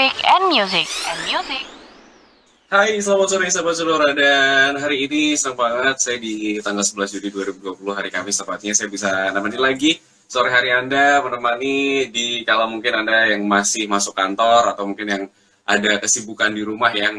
and music. Hai, selamat sore sahabat Sonora, dan hari ini senang banget saya di tanggal 11 Juli 2020, hari Kamis tepatnya, saya bisa menemani lagi sore hari Anda, menemani di kala mungkin Anda yang masih masuk kantor atau mungkin yang ada kesibukan di rumah ya,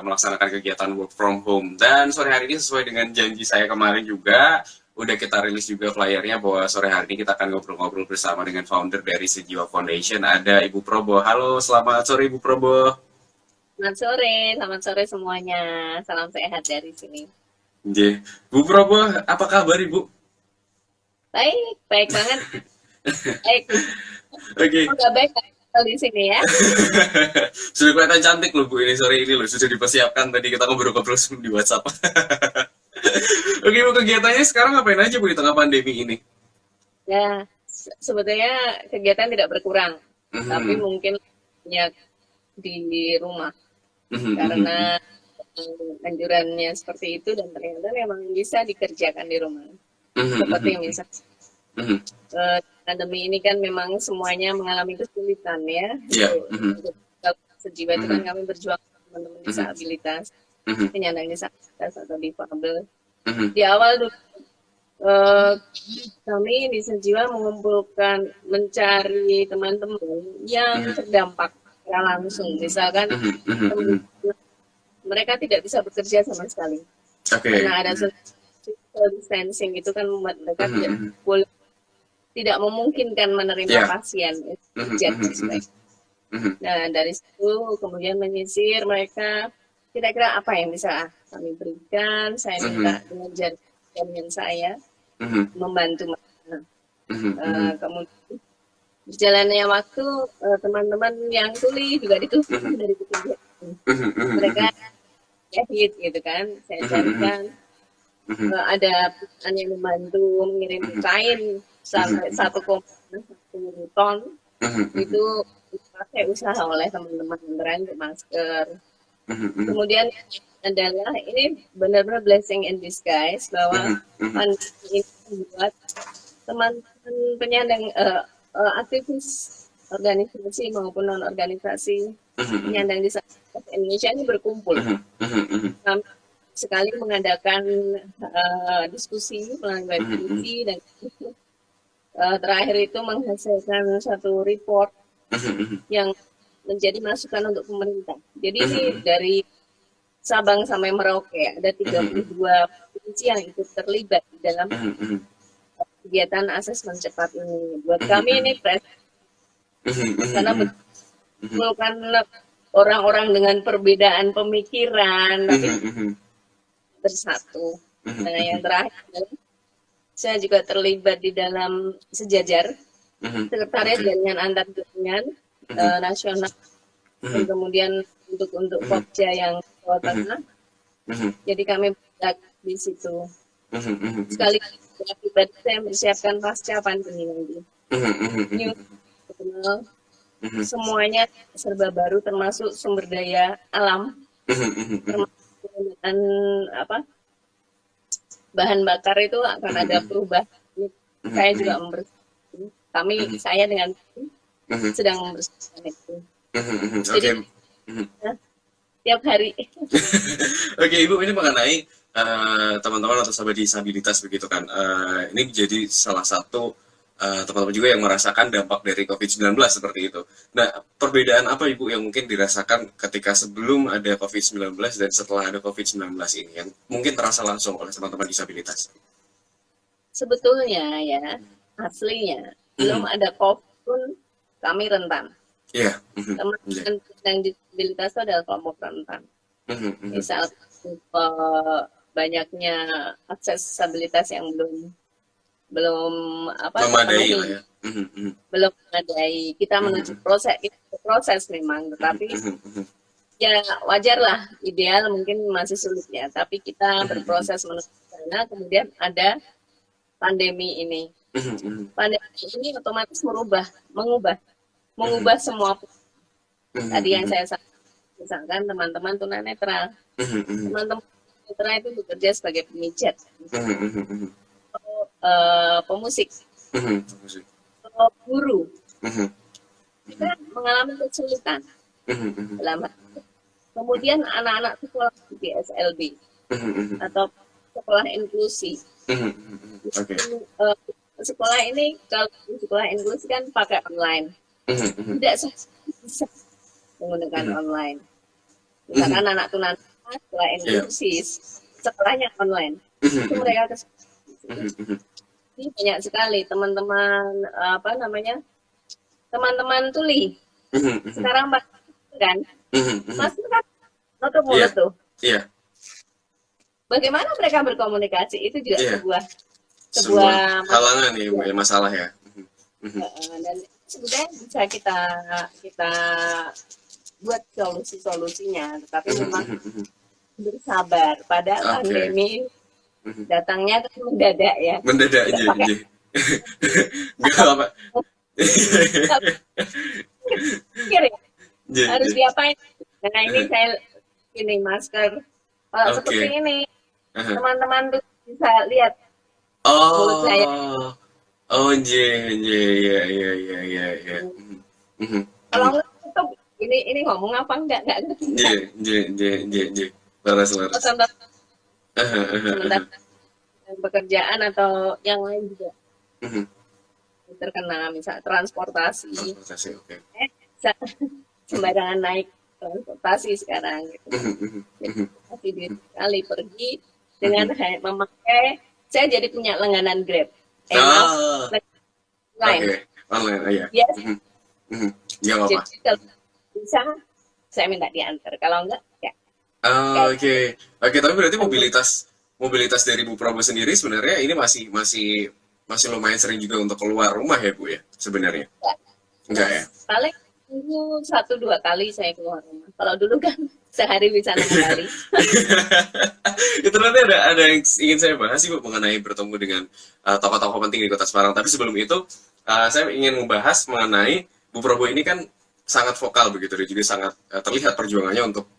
melaksanakan kegiatan work from home. Dan sore hari ini sesuai dengan janji saya kemarin juga, udah kita rilis juga flyernya bahwa sore hari ini kita akan ngobrol-ngobrol bersama dengan founder dari Sejiwa Foundation, ada Ibu Probo. Halo, selamat sore Ibu Probo. Selamat sore semuanya. Salam sehat dari sini. Nggih. Bu Probo, apa kabar Ibu? Baik, baik banget. Baik. Oke. Semoga baik kalau di sini ya. Sudah kelihatan cantik loh Bu ini sore ini loh. Sudah dipersiapkan tadi kita ngobrol-ngobrol di WhatsApp. Oke Bu, kegiatannya sekarang ngapain aja Bu di tengah pandemi ini? Ya, sebetulnya kegiatan tidak berkurang, tapi mungkin banyak di rumah karena anjurannya seperti itu dan ternyata memang bisa dikerjakan di rumah. Seperti misalnya pandemi ini kan memang semuanya mengalami kesulitan ya. Iya. Untuk Sejiwa itu kan kami berjuang sama teman-teman disabilitas, penyandang disabilitas atau difabel. Di awal dulu kami di Sejiwa mengumpulkan, mencari teman-teman yang terdampak secara langsung. Misalkan mereka tidak bisa bekerja sama sekali. Oke. Karena ada social distancing itu kan membuat mereka tidak memungkinkan menerima pasien. Nah, dari situ kemudian menyisir mereka kira-kira apa yang bisa kami berikan. Saya minta dengan jaringan saya membantu mereka. Kemudian berjalannya waktu, teman-teman yang tuli juga dituntut dari pekerjaan. Mereka jahit gitu kan, saya carikan. Ada perusahaan yang membantu mengirim kain sampai 1,1 ton. Itu dipakai usaha oleh teman-teman untuk masker. Kemudian adalah ini benar-benar blessing in disguise bahwa pandemi ini membuat teman-teman penyandang aktivis organisasi maupun non organisasi penyandang disabilitas Indonesia ini berkumpul. Kami sekali mengadakan diskusi melalui TV dan terakhir itu menghasilkan satu report yang menjadi masukan untuk pemerintah. Jadi ini dari Sabang sampai Merauke ada 32 provinsi yang ikut terlibat di dalam kegiatan asesmen cepat ini. Buat kami ini karena bukan orang-orang dengan perbedaan pemikiran tapi bersatu. Nah, yang terakhir saya juga terlibat di dalam sejajar sekretariat jaringan antar jaringan nasional dan kemudian untuk Pokja yang Jawa Tengah. Jadi kami bergerak di situ. Sekali akibat saya mempersiapkan pasca pandemi nanti. New normal, semuanya serba baru termasuk sumber daya alam, termasuk penggunaan bahan bakar itu akan ada perubahan. Saya juga membersihkan. Saya dengan sedang membersihkan itu. Jadi tiap hari. Oke Ibu, ini mengenai teman-teman atau sahabat disabilitas begitu kan, ini menjadi salah satu teman-teman juga yang merasakan dampak dari COVID-19 seperti itu. Nah, perbedaan apa Ibu yang mungkin dirasakan ketika sebelum ada COVID-19 dan setelah ada COVID-19 ini yang mungkin terasa langsung oleh teman-teman disabilitas? Sebetulnya ya, aslinya belum ada COVID pun kami rentan. Iya. Teman-teman yang disabilitas itu adalah kelompok rentan. Misal banyaknya akses disabilitas yang belum memadai lah ya. Belum memadai. Kita menuju proses memang, tetapi ya wajar lah, ideal mungkin masih sulit ya, tapi kita berproses menuju sana. Kemudian ada pandemi ini. Pandemi ini otomatis mengubah semua. Tadi yang saya sampaikan, misalkan teman-teman tunanetra, teman-teman tunanetra itu bekerja sebagai pemijat, pemusik, guru, kita mengalami kesulitan. Mhm, mhm, dalam hal itu. Kemudian anak-anak sekolah di SLB mhm, mhm, atau sekolah inklusi. mhm, mhm. Oke. Eh, Sekolah ini kalau di sekolah inklusi kan pakai online. Mhm, mhm, Tidak semua bisa menggunakan mhm, online. mhm. Misalkan anak tunanetra sekolah Iya. inklusi, sekolahnya online. Mhm, Itu mhm, mereka mhm, mhm, banyak sekali teman-teman apa namanya teman-teman tuli mhm, mhm, sekarang kan mhm, mhm. masih kan nutup Iya, mulut tuh. iya, Bagaimana mereka berkomunikasi itu juga iya. sebuah Sebuah sebuah halangan ya, Bu, masalah. ya, masalah ya. Mhm, mhm, Dan sebenarnya bisa kita kita buat solusi-solusinya, tapi mhm, memang mhm, mhm. bersabar. Pada Oke. pandemi Mhm. datangnya kan mendadak ya, Mendadak nggak aja, pakai je. Nggak apa. nggak pikir ya Je, harus je. diapain. Nah ini saya ini masker. Kalau seperti Oke. ini Aha. teman-teman tuh bisa lihat mulut saya. Oh, oh, je, je, ya, ya, ya, ya, ya. Mhm, mhm, Kalau mhm. nggak tutup, ini ngomong apa nggak ngerti Je, nggak. je, je, je, je. Laras, laras. Contoh Aha, aha, aha. sementara pekerjaan atau yang lain juga Mhm. terkena misal transportasi, Transportasi, oke. bisa Mhm, sembarangan naik transportasi sekarang gitu kan. mhm, mhm, Jadi mhm. masih diri sekali pergi dengan Mhm. memakai saya jadi punya langganan Grab. Maaf, Ah, lain. oke. Online, oh, ya. Biasa Mhm, mhm. Nggak apa-apa. jadi kalau bisa saya minta diantar. Kalau enggak ya Ah, kayak oke, oke. Tapi berarti mobilitas mobilitas dari Bu Prabu sendiri sebenarnya ini masih masih masih lumayan sering juga untuk keluar rumah ya, Bu, ya, sebenarnya? enggak. Enggak Mas ya? paling minggu 1 2 kali saya keluar rumah. Kalau dulu kan sehari bisa 6 kali. Itu nanti ada yang ingin saya bahas sih, Bu, mengenai bertemu dengan tokoh-tokoh penting di Kota Semarang. Tapi sebelum itu, saya ingin membahas mengenai Bu Prabu ini kan sangat vokal begitu dan juga sangat terlihat perjuangannya untuk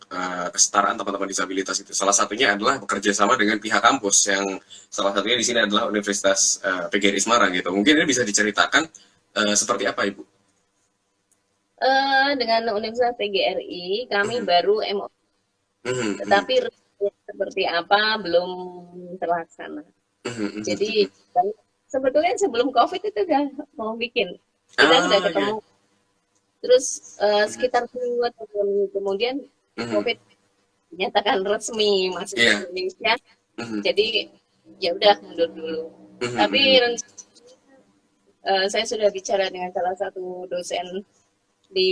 kesetaraan teman-teman disabilitas itu. Salah satunya adalah bekerja sama dengan pihak kampus yang salah satunya di sini adalah Universitas PGRI Semarang gitu. Mungkin ini bisa diceritakan seperti apa, Ibu? Dengan Universitas PGRI kami Mhm, baru MOU, mhm, mhm, tetapi seperti apa belum terlaksana. mhm, mhm, Jadi mhm. sebetulnya sebelum COVID itu udah mau bikin. Kita sudah Ah, ketemu. oke. Terus Mhm, sekitar seminggu atau 2 minggu kemudian mhm. COVID dinyatakan resmi masuk ke Iya. Indonesia. Mhm, Jadi ya udah mundur dulu. mhm, Tapi mhm, saya sudah bicara dengan salah satu dosen di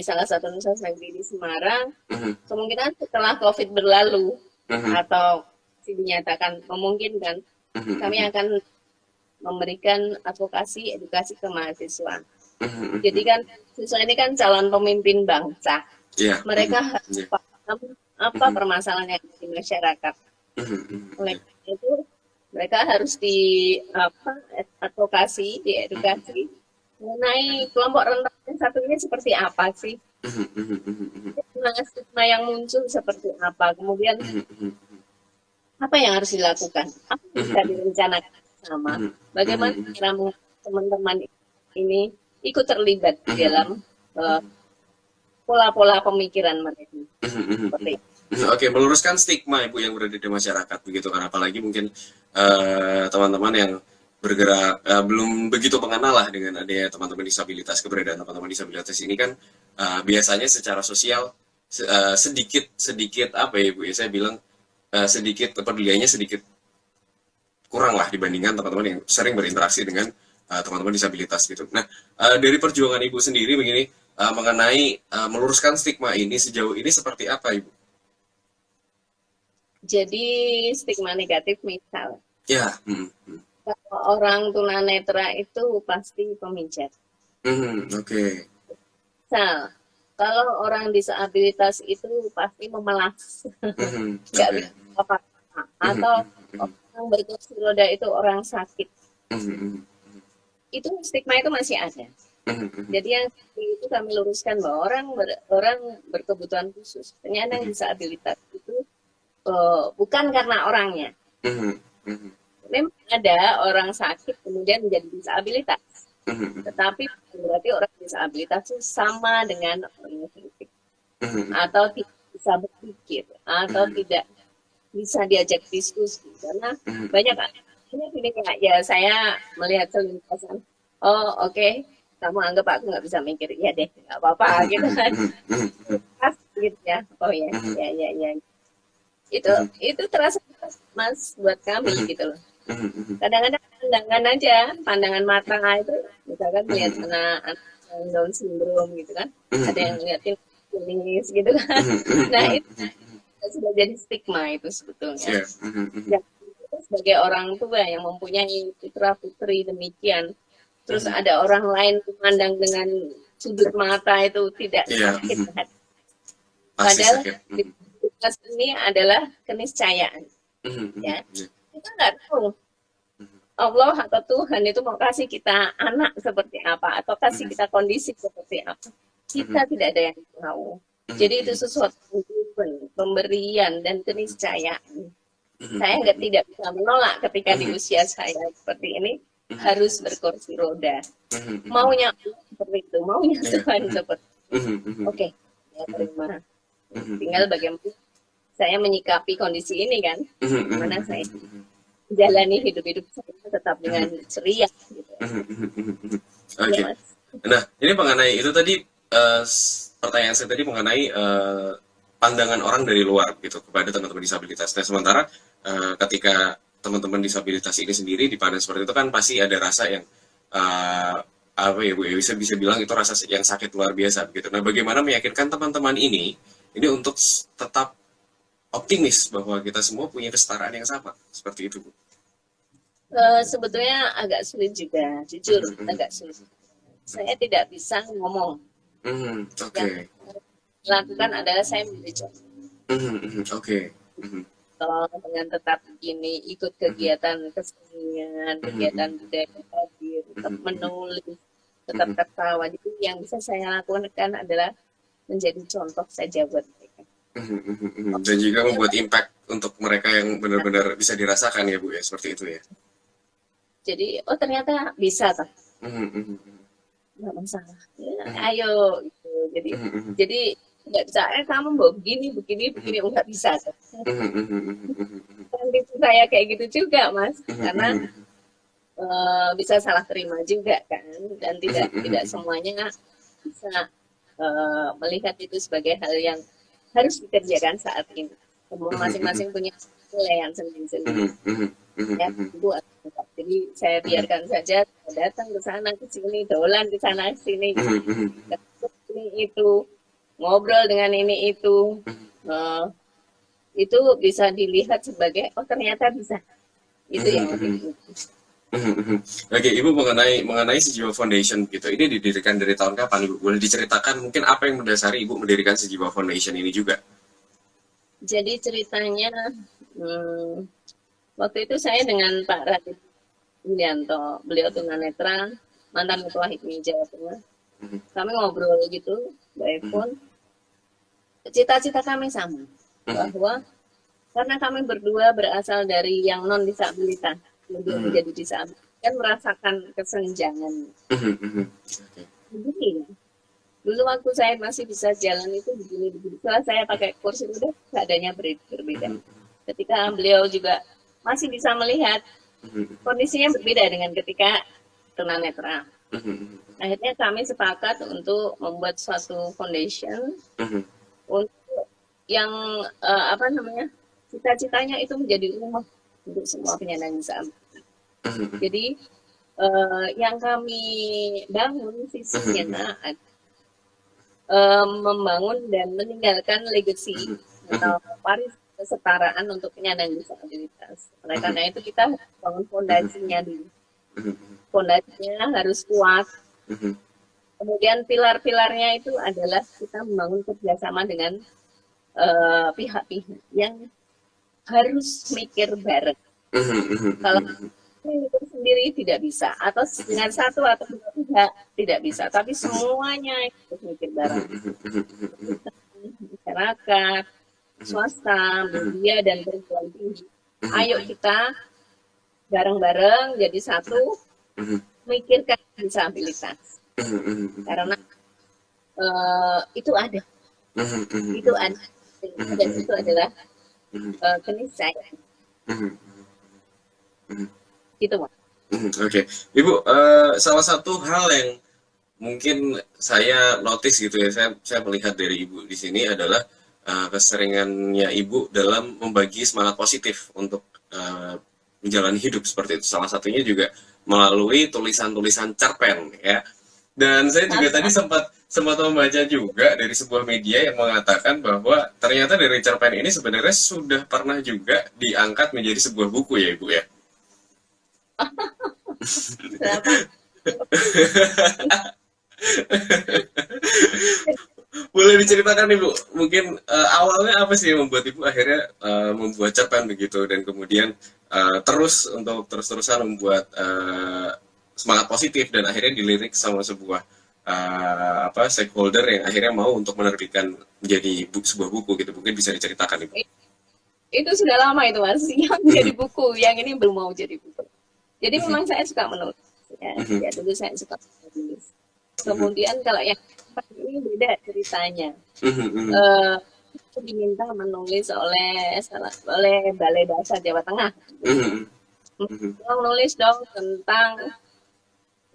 salah satu universitas negeri di Semarang. mhm, Kemungkinan setelah COVID berlalu mhm, atau dinyatakan memungkinkan, mhm, kami mhm, akan memberikan advokasi edukasi ke mahasiswa. mhm, Jadi mhm. kan siswa ini kan calon pemimpin bangsa. Iya, mhm, Mereka harus iya, paham apa mhm, permasalahan yang ada di masyarakat. mhm, mhm, Oleh iya, karena itu mereka harus di apa advokasi, diedukasi mengenai kelompok rentan yang satu ini seperti apa sih? mhm, mhm, mhm, mhm, Stigma yang muncul seperti apa? Kemudian mhm, mhm, apa yang harus dilakukan? Apa yang bisa mhm, direncanakan sama? mhm, Bagaimana mhm, cara teman-teman ini ikut terlibat di mhm, dalam mhm, uh, pola-pola pemikiran mereka? mhm, mhm, Seperti mhm. itu. Oke, meluruskan stigma Ibu yang berada di masyarakat begitu kan, apalagi mungkin teman-teman yang bergerak belum begitu mengenal lah dengan adanya teman-teman disabilitas, keberadaan teman-teman disabilitas ini kan biasanya secara sosial sedikit sedikit apa ya Ibu ya, saya bilang sedikit kepeduliannya sedikit kurang lah dibandingkan teman-teman yang sering berinteraksi dengan teman-teman disabilitas gitu. Nah, dari perjuangan Ibu sendiri begini mengenai meluruskan stigma ini sejauh ini seperti apa Ibu? Jadi stigma negatif misal Ya, mhm, mhm. kalau orang tunanetra itu pasti pemijat. Mhm, oke. Misal kalau orang disabilitas itu pasti memelas, Mhm, nggak oke. bisa apa-apa. Mhm, Atau mhm, mhm, orang berkursi roda itu orang sakit. mhm, mhm, Itu stigma itu masih ada. mhm, mhm, Jadi yang itu kami luruskan bahwa orang berkebutuhan khusus, penyandang mhm, disabilitas itu bukan karena orangnya. mhm, mhm, Memang ada orang sakit kemudian menjadi disabilitas, mhm, tetapi berarti orang disabilitas itu sama dengan orang yang sakit. atau tidak bisa berpikir, atau tidak bisa diajak diskusi, karena banyak ini kayak ya saya melihat selintasan, oh oke, kamu anggap aku nggak bisa mikir, ya deh nggak apa-apa gitu kan, pas gitu ya, oh ya ya ya ya, itu terasa mas buat kami gitu loh. Kadang-kadang pandangan aja, pandangan mata itu, misalkan melihat anak Down syndrome gitu kan, ada yang ngeliatin klinis gitu kan, nah itu sudah jadi stigma itu sebetulnya. Dan sebagai orang tua yang mempunyai putra putri demikian, terus ada orang lain memandang dengan sudut mata itu tidak sakit hati. Padahal ini adalah keniscayaan. Ya, kita nggak tahu Allah atau Tuhan itu mau kasih kita anak seperti apa, atau kasih kita kondisi seperti apa. Kita tidak ada yang tahu. Jadi itu sesuatu pemberian dan keniscayaan. Saya tidak bisa menolak ketika di usia saya seperti ini harus berkursi roda. Maunya seperti itu, maunya Tuhan seperti itu. Oke, ya terima. Tinggal bagaimana saya menyikapi kondisi ini kan, gimana saya menjalani hidup saya tetap dengan ceria. Gitu. Oke. Nah, ini mengenai itu tadi pertanyaan saya tadi mengenai pandangan orang dari luar gitu kepada teman-teman disabilitas. Nah, sementara ketika teman-teman disabilitas ini sendiri dipandang seperti itu kan pasti ada rasa yang apa ya Bu, bisa bilang itu rasa yang sakit luar biasa gitu. Nah, bagaimana meyakinkan teman-teman ini untuk tetap optimis bahwa kita semua punya kesetaraan yang sama seperti itu Bu? Sebetulnya agak sulit juga, jujur agak sulit. Saya tidak bisa ngomong. Yang lakukan adalah saya menjadi contoh. Dengan tetap begini, ikut kegiatan kesenian, kegiatan budaya hadir, tetap menulis, tetap tertawa. Jadi yang bisa saya lakukan adalah menjadi contoh saja buat mereka. Dan juga membuat impact untuk mereka yang benar-benar bisa dirasakan ya Bu ya, seperti itu ya. Jadi oh ternyata bisa toh. Nggak masalah. Ya, ayo gitu. Jadi nggak bisa kamu mau begini nggak bisa. Itu saya kayak gitu juga Mas, karena bisa salah terima juga kan, dan tidak semuanya bisa melihat itu sebagai hal yang harus dikerjakan saat ini. Semua masing-masing punya penilaian sendiri-sendiri. Ya, jadi saya biarkan saja datang ke sana ke sini, dolan ke sana ke sini, ini itu, ngobrol dengan ini itu bisa dilihat sebagai oh ternyata bisa. Itu yang lebih. Oke, Ibu mengenai Sejiwa Foundation gitu. Ini didirikan dari tahun kapan Ibu? Boleh diceritakan mungkin apa yang mendasari Ibu mendirikan Sejiwa Foundation ini juga? Jadi ceritanya waktu itu saya dengan Pak Radit Ilianto, beliau tunanetra, mantan ketua HIPMI Jawa Tengah. Kami ngobrol gitu by phone. Cita-cita kami sama, bahwa karena kami berdua berasal dari yang non disabilitas, kemudian menjadi disabilitas, kan merasakan kesenjangan. Begini, dulu waktu saya masih bisa jalan itu begini. Setelah saya pakai kursi roda, keadaannya berbeda. Ketika beliau juga masih bisa melihat, kondisinya berbeda dengan ketika tunanetra. Akhirnya kami sepakat untuk membuat suatu foundation untuk yang cita-citanya itu menjadi rumah untuk semua penyandang disabilitas. Jadi yang kami bangun visinya membangun dan meninggalkan legacy atau waris kesetaraan untuk penyandang disabilitas. Oleh karena itu kita bangun fondasinya dulu. Fondasinya harus kuat. Kemudian pilar-pilarnya itu adalah kita membangun kerjasama dengan pihak-pihak yang harus mikir bareng. Kalau mikir sendiri tidak bisa, atau dengan satu atau dua pihak tidak bisa, tapi semuanya harus mikir bareng. Masyarakat, swasta, media, dan perguruan tinggi. Ayo kita bareng-bareng jadi satu, mikirkan disabilitas. Karena itu ada. Mhm, mhm, Itu mhm. ada, Mhm, dan mhm, itu mhm. adalah Mhm, keniscayaan. mhm, mhm, Gitu, Mas. mhm. Oke, Ibu, salah satu hal yang mungkin saya notice gitu ya, saya melihat dari Ibu di sini adalah keseringannya Ibu dalam membagi semangat positif untuk menjalani hidup seperti itu. Salah satunya juga melalui tulisan-tulisan cerpen ya. Dan saya juga tadi Masa sempat sempat membaca juga dari sebuah media yang mengatakan bahwa ternyata dari cerpen ini sebenarnya sudah pernah juga diangkat menjadi sebuah buku ya Ibu ya. berapa? Boleh diceritakan Ibu, mungkin awalnya apa sih yang membuat Ibu akhirnya membuat cerpen begitu dan kemudian terus untuk terus-terusan membuat semangat positif dan akhirnya dilirik sama sebuah apa stakeholder yang akhirnya mau untuk menerbitkan menjadi sebuah buku gitu. Mungkin bisa diceritakan Ibu. Itu sudah lama itu, Mas. Yang jadi buku, yang ini belum mau jadi buku. Jadi Mhm, memang saya suka menulis. Ya, mhm, ya dulu saya suka menulis. mhm, Kemudian kalau yang ini beda ceritanya. mhm, mhm, Eh, aku diminta menulis oleh Balai Bahasa Jawa Tengah. mhm, mhm, Menulis dong tentang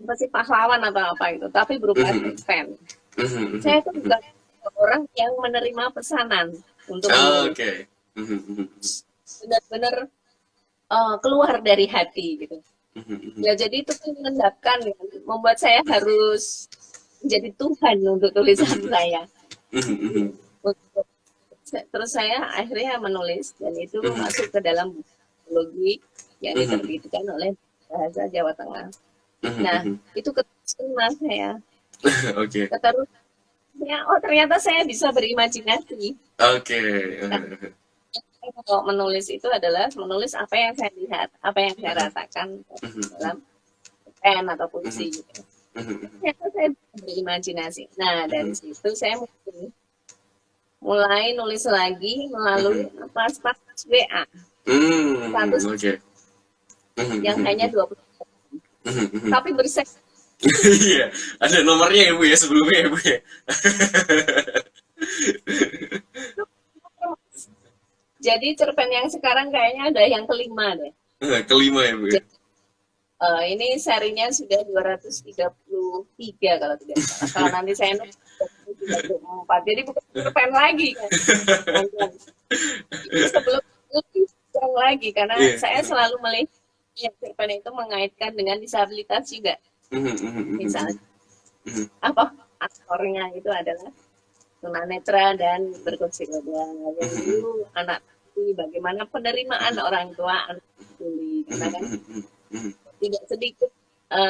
apa sih pahlawan atau apa itu, tapi berupa mhm, cerpen. mhm, Saya mhm, tuh mhm. bukan orang yang menerima pesanan untuk Ah, menulis. oke. Mhm, mhm, Benar-benar keluar dari hati gitu. mhm, mhm, Ya jadi itu kan mengendapkan, ya, membuat saya harus menjadi Tuhan untuk tulisan saya. mhm, mhm, Untuk- Terus saya akhirnya menulis dan itu mhm, masuk ke dalam buku psikologi yang mhm, mhm, diterbitkan oleh Bahasa Jawa Tengah. mhm, Nah, mhm. itu keterusan mas saya. Oke. Keterusnya, oh ternyata saya bisa berimajinasi. Oke. Karena kalau menulis itu adalah menulis apa yang saya lihat, apa yang saya rasakan dalam pen atau puisi gitu. Ternyata saya bisa berimajinasi. Nah, dari situ saya mulai nulis lagi melalui status WA. Status Oke. yang hanya 20, tapi berseks. Iya, ada nomornya ya Bu ya sebelumnya ya Bu ya. Jadi cerpen yang sekarang kayaknya ada yang kelima deh. Kelima ya Bu ya. Jadi, ini serinya sudah 233 kalau tidak salah. Kalau nanti saya nulis 234. Jadi bukan cerpen lagi kan. Itu sebelum lebih jauh lagi karena Iya. saya selalu melihat yang cerpen itu mengaitkan dengan disabilitas juga. Misalnya apa aktornya itu adalah tunanetra dan berkursi roda. Yang dulu anak tuli, bagaimana penerimaan orang tua anak tuli karena kan tidak sedikit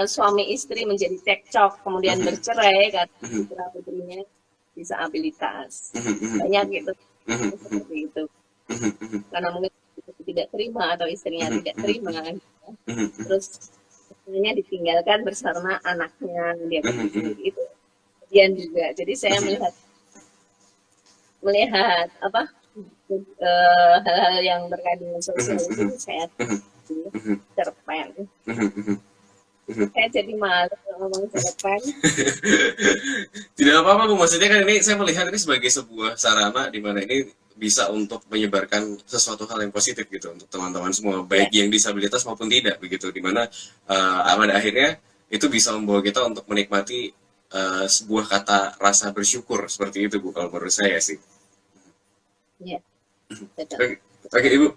suami istri menjadi cekcok kemudian bercerai karena putra putrinya disabilitas banyak gitu seperti itu karena mungkin tidak terima atau istrinya tidak terima terus istrinya ditinggalkan bersama anaknya dia pergi sendiri itu kemudian juga jadi saya melihat melihat apa hal-hal yang terkait dengan sosial itu saya cerpen saya jadi malu ngomong cerpen. Tidak apa-apa Bu, maksudnya kan ini saya melihat ini sebagai sebuah sarana di mana ini bisa untuk menyebarkan sesuatu hal yang positif gitu untuk teman-teman semua, Ya, baik yang disabilitas maupun tidak begitu, di mana pada akhirnya itu bisa membawa kita untuk menikmati sebuah kata rasa bersyukur seperti itu Bu kalau menurut saya sih. ya, betul. Oke, oke, Ibu.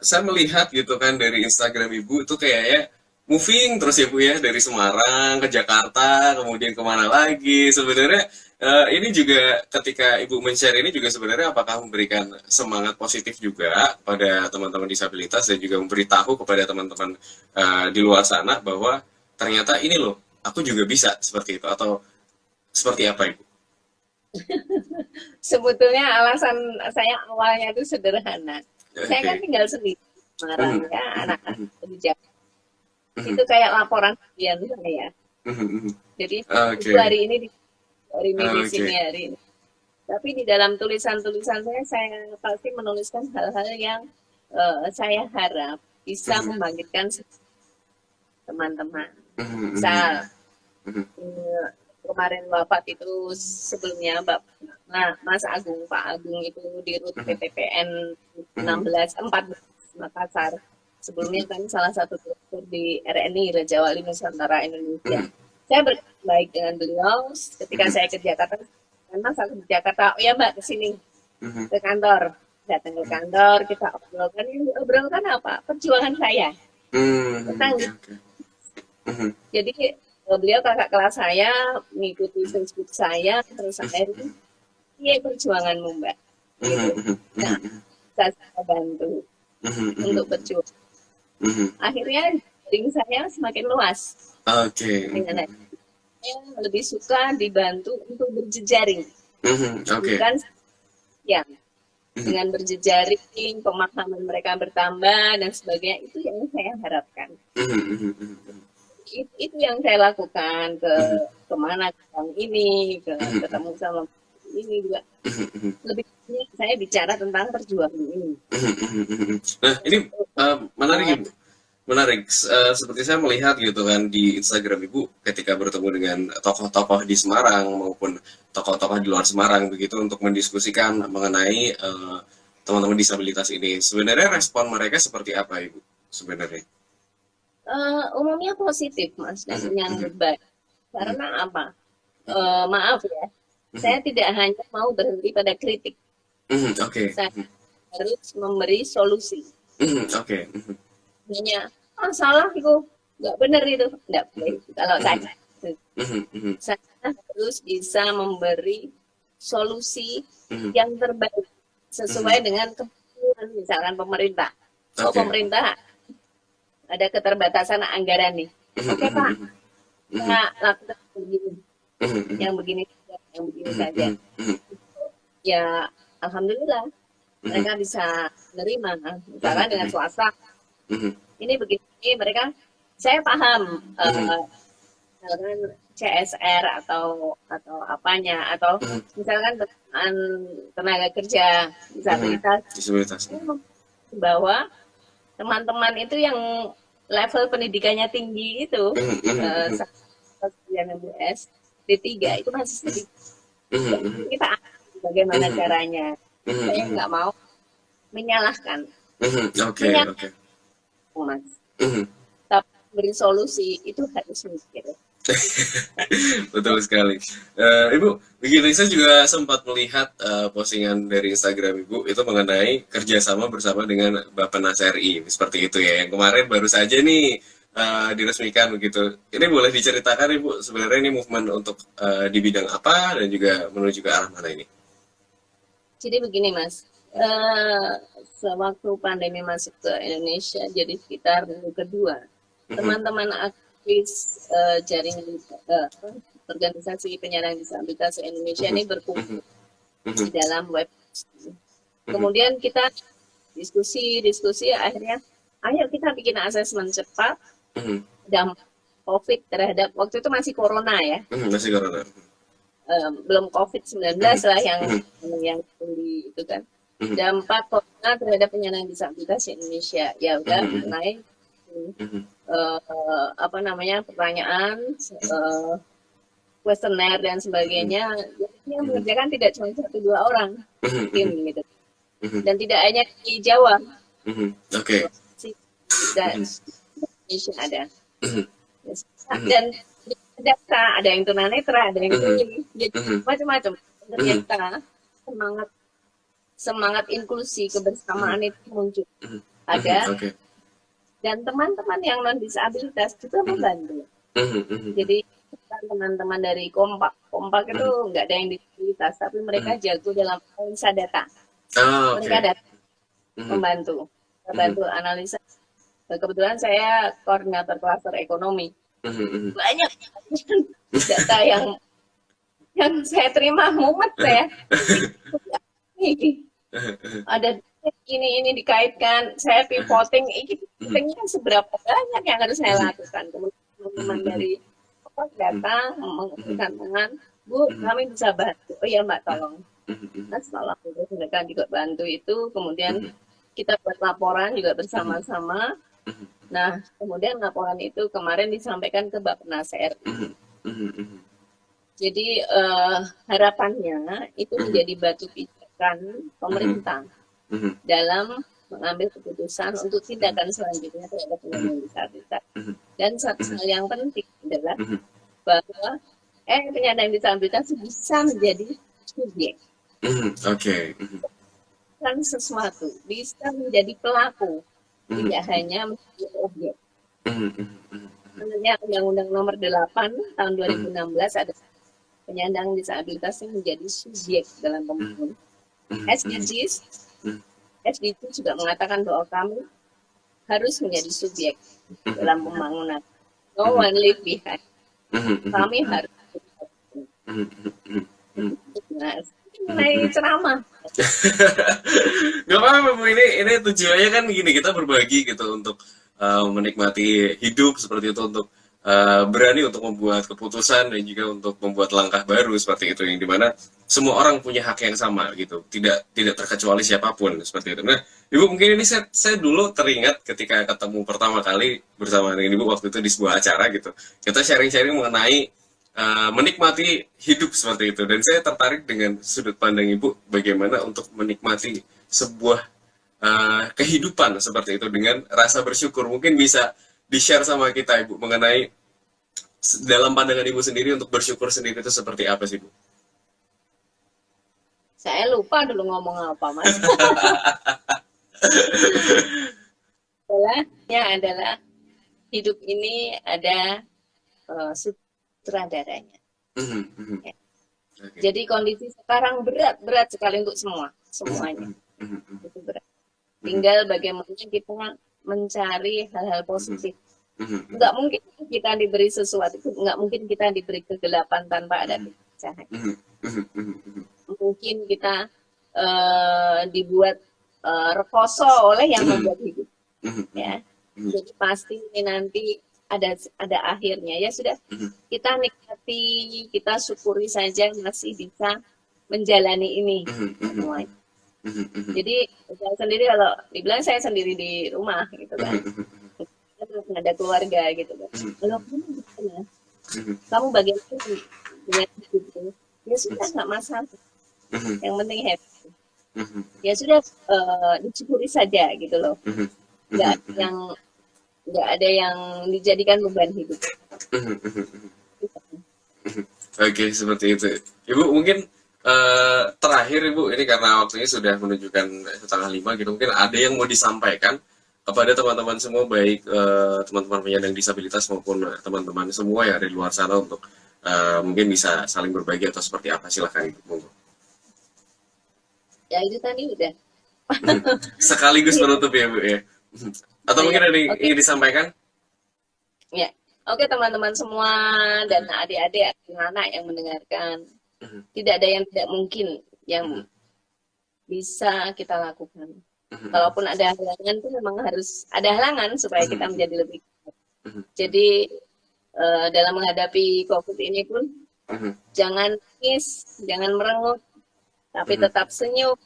Saya melihat gitu kan dari Instagram Ibu itu kayaknya moving terus ya Bu ya dari Semarang ke Jakarta kemudian kemana lagi. Sebenarnya ini juga ketika Ibu men-share ini juga sebenarnya apakah memberikan semangat positif juga pada teman-teman disabilitas dan juga memberitahu kepada teman-teman di luar sana bahwa ternyata ini loh aku juga bisa seperti itu atau seperti apa Ibu? Sebetulnya alasan saya awalnya itu sederhana. Saya kan Oke. tinggal sendiri di Semarang Mhm, ya, mhm, anak-anak mhm, di Jakarta. mhm, Itu kayak laporan harian saya. mhm, mhm. Jadi ibu Oke, hari ini hari ini di oke. sini hari ini. Tapi di dalam tulisan-tulisan saya pasti menuliskan hal-hal yang saya harap bisa Mhm, membangkitkan teman-teman. mhm, mhm, Misal mhm, kemarin wafat itu sebelumnya Mas Agung, Pak Agung itu di RUT PTPN 14 Makassar. Sebelumnya kan salah satu dokter di RNI Raja Wali Nusantara Indonesia. Saya baik dengan beliau ketika saya ke Jakarta. Mas aku di Jakarta, oh ya Mbak kesini ke kantor. Datang ke kantor, kita obrolkan apa? Perjuangan saya tentang jadi beliau kakak kelas saya mengikuti Facebook saya, terus saya itu iya perjuanganmu Mbak gitu. Nah saya bantu untuk berjuang, akhirnya jaring saya semakin luas. Dengan saya lebih suka dibantu untuk berjejaring, bukan ya dengan berjejaring, pemahaman mereka bertambah dan sebagainya, itu yang saya harapkan. Itu yang saya lakukan kemana ke ini, ketemu sama ini juga. Lebih saya bicara tentang perjuangan ini. Nah ini menarik Ibu, menarik. Seperti saya melihat gitu kan di Instagram Ibu ketika bertemu dengan tokoh-tokoh di Semarang maupun tokoh-tokoh di luar Semarang begitu untuk mendiskusikan mengenai teman-teman disabilitas ini. Sebenarnya respon mereka seperti apa Ibu sebenarnya? Umumnya positif Mas dan menyambut baik. Karena apa? Maaf ya, saya tidak hanya mau berhenti pada kritik. Saya harus memberi solusi. Hanya salah itu nggak benar itu, nggak boleh. Kalau saya harus bisa memberi solusi yang terbaik sesuai dengan kebutuhan misalkan pemerintah. Pemerintah ada keterbatasan anggaran nih. Oke Pak, kita lakukan begini, yang begini saja. Ya, alhamdulillah mereka bisa menerima. Misalkan dengan swasta, ini begini mereka. Saya paham, misalkan CSR atau apanya, atau misalkan tenaga kerja disabilitas, bahwa teman-teman itu yang level pendidikannya tinggi itu MBS D3 itu masih sedikit. Kita bagaimana caranya? Saya nggak mau menyalahkan. Mas. Tapi beri solusi itu harus mikir. Betul sekali. Ibu, begini saya juga sempat melihat postingan dari Instagram Ibu itu mengenai kerjasama bersama dengan Bappenas RI, seperti itu ya. Yang kemarin baru saja nih diresmikan begitu. Ini boleh diceritakan Ibu sebenarnya ini movement untuk di bidang apa dan juga menuju ke arah mana ini? Jadi begini Mas, sewaktu pandemi masuk ke Indonesia, jadi sekitar minggu kedua, teman-teman aktivis jaringan organisasi penyandang disabilitas Indonesia ini berkumpul di dalam web. Kemudian kita diskusi, akhirnya ayo kita bikin asesmen cepat dampak COVID terhadap, waktu itu masih corona ya. Masih corona. Belum COVID-19 lah yang itu kan. Dampak corona terhadap penyandang disabilitas Indonesia. Ya udah mulai pertanyaan, kuesioner dan sebagainya. Yang mengerjakan tidak cuma 1-2 orang tim gitu. Dan tidak hanya di Jawa. Dan Indonesia ada. Dan data, ada yang tunanetra, ada yang tuli, macam-macam. Ternyata semangat inklusi kebersamaan itu muncul. Ada dan teman-teman yang non disabilitas juga membantu. Jadi teman-teman dari kompak itu nggak ada yang disabilitas, tapi mereka jago dalam analisa data. Mereka datang membantu analisa. Kebetulan saya koordinator klaster ekonomi. Banyak data yang saya terima mumet saya. Ada ini dikaitkan, saya pivoting, ini kan seberapa banyak yang harus saya lakukan. Teman-teman dari data mengumpulkan tangan, Bu, kami bisa bantu. Oh iya Mbak, tolong. Nah, setelah mereka juga bantu itu, kemudian kita buat laporan juga bersama-sama. Nah, kemudian laporan itu kemarin disampaikan ke Bappenas RI. Jadi harapannya itu menjadi batu pijakan pemerintah dalam mengambil keputusan untuk tindakan selanjutnya terhadap penyandang disabilitas. Dan satu hal yang penting adalah bahwa penyandang disabilitas bisa menjadi subjek. Oke. Kan sesuatu bisa menjadi pelaku, tidak hanya menjadi objek. Sebenarnya Undang-Undang Nomor 8 tahun 2016 ada penyandang disabilitas yang menjadi subjek dalam pembangunan. SDGs juga mengatakan bahwa kami harus menjadi subjek dalam pembangunan. No one leave behind. Kami harus mengenai ceramah. Gak apa-apa Bu, ini tujuannya kan gini, kita berbagi gitu untuk menikmati hidup seperti itu, untuk berani untuk membuat keputusan dan juga untuk membuat langkah baru seperti itu, yang dimana semua orang punya hak yang sama gitu, tidak terkecuali siapapun seperti itu. Nah Ibu, mungkin ini saya dulu teringat ketika ketemu pertama kali bersama dengan Ibu waktu itu di sebuah acara gitu, kita sharing-sharing mengenai menikmati hidup seperti itu, dan saya tertarik dengan sudut pandang Ibu bagaimana untuk menikmati sebuah kehidupan seperti itu dengan rasa bersyukur. Mungkin bisa di-share sama kita Ibu mengenai dalam pandangan Ibu sendiri untuk bersyukur sendiri itu seperti apa sih Bu? Saya lupa dulu ngomong apa Mas. adalah hidup ini ada sutradaranya. Ya. Jadi kondisi sekarang berat sekali untuk semuanya. Itu berat. Tinggal bagaimana kita mencari hal-hal positif. Nggak mungkin kita diberi sesuatu, nggak mungkin kita diberi kegelapan tanpa ada cahaya. Mungkin kita dibuat rekoso oleh yang membuat hidup. Ya. Jadi pasti nanti ada akhirnya. Ya sudah, kita nikmati, kita syukuri saja masih bisa menjalani ini semuanya. Jadi saya sendiri, kalau dibilang saya sendiri di rumah gitu kan, ada keluarga gitu kan. Kalau kamu gimana? Kamu bagaimana dengan itu? Ya sudah, nggak masalah. Yang penting happy. Ya sudah, disyukuri saja gitu loh. Nggak ada yang dijadikan beban hidup. Oke, seperti itu. Ibu mungkin terakhir Ibu, ini karena waktunya sudah menunjukkan 4:30 gitu, mungkin ada yang mau disampaikan kepada teman-teman semua, baik teman-teman penyandang disabilitas maupun teman-teman semua yang ada di luar sana, untuk mungkin bisa saling berbagi atau seperti apa, silahkan Ibu. Ya itu tadi udah. Sekaligus penutup ya Bu ya. Atau mungkin ada yang ingin disampaikan? Ya, oke teman-teman semua dan adik-adik, anak-anak yang mendengarkan. Tidak ada yang tidak mungkin yang bisa kita lakukan. Kalaupun ada halangan, itu memang harus ada halangan supaya kita menjadi lebih kuat. Jadi dalam menghadapi COVID ini pun jangan nangis, jangan merengut, tapi tetap senyum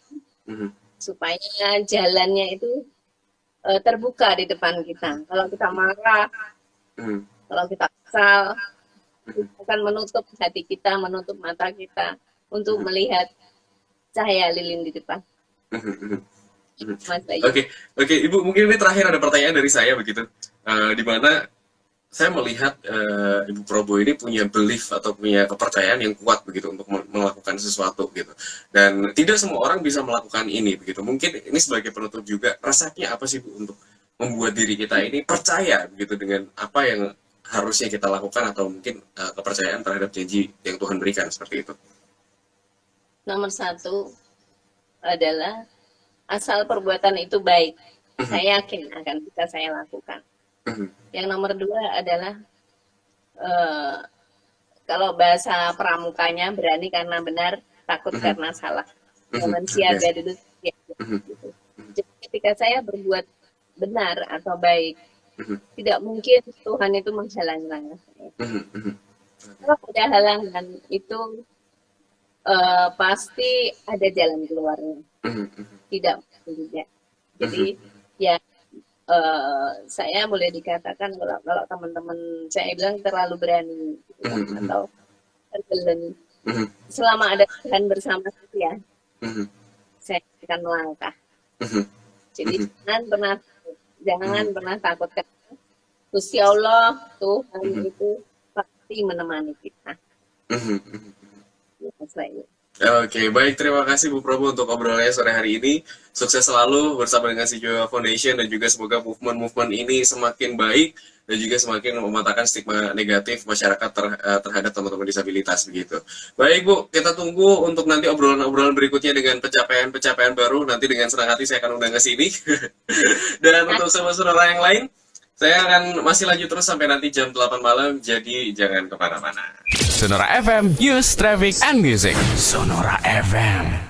supaya jalannya itu terbuka di depan kita. Kalau kita marah, kalau kita kesal, akan menutup hati kita, menutup mata kita untuk melihat cahaya lilin di depan. Oke, Ibu, mungkin ini terakhir ada pertanyaan dari saya begitu, di mana saya melihat Ibu Probo ini punya belief atau punya kepercayaan yang kuat begitu untuk melakukan sesuatu gitu, dan tidak semua orang bisa melakukan ini begitu. Mungkin ini sebagai penutup juga, rasanya apa sih Bu untuk membuat diri kita ini percaya begitu dengan apa yang harusnya kita lakukan, atau mungkin kepercayaan terhadap janji yang Tuhan berikan seperti itu? Nomor satu adalah asal perbuatan itu baik, saya yakin akan bisa saya lakukan. Yang nomor dua adalah kalau bahasa pramukanya, berani karena benar, takut karena salah. Jangan siaga dulu. Jadi ketika saya berbuat benar atau baik, tidak mungkin Tuhan itu menghalangi langkah saya. Kalau ada halangan itu pasti ada jalan keluarnya. Tidak mungkin juga. Jadi ya saya boleh dikatakan kalau teman-teman saya bilang terlalu berani gitu, atau terbelenggu. Mhm. Selama ada Tuhan bersama saya, Mhm. saya akan melangkah. Mhm. Jadi Mhm. jangan pernah takut, karena Gusti Allah Tuhan Mhm. itu pasti menemani kita. Mhm. Mhm. Ya, saya. Oke, baik. Terima kasih Bu Probo untuk obrolannya sore hari ini. Sukses selalu bersama dengan Si Joyo Foundation dan juga semoga movement-movement ini semakin baik dan juga semakin mematahkan stigma negatif masyarakat terhadap teman-teman disabilitas begitu. Baik Bu, kita tunggu untuk nanti obrolan-obrolan berikutnya dengan pencapaian-pencapaian baru. Nanti dengan senang hati saya akan undang ke sini. Dan untuk saudara-saudara yang lain, saya akan masih lanjut terus sampai nanti jam 8 malam, jadi jangan kemana-mana. Sonora FM, News, Traffic, and Music. Sonora FM.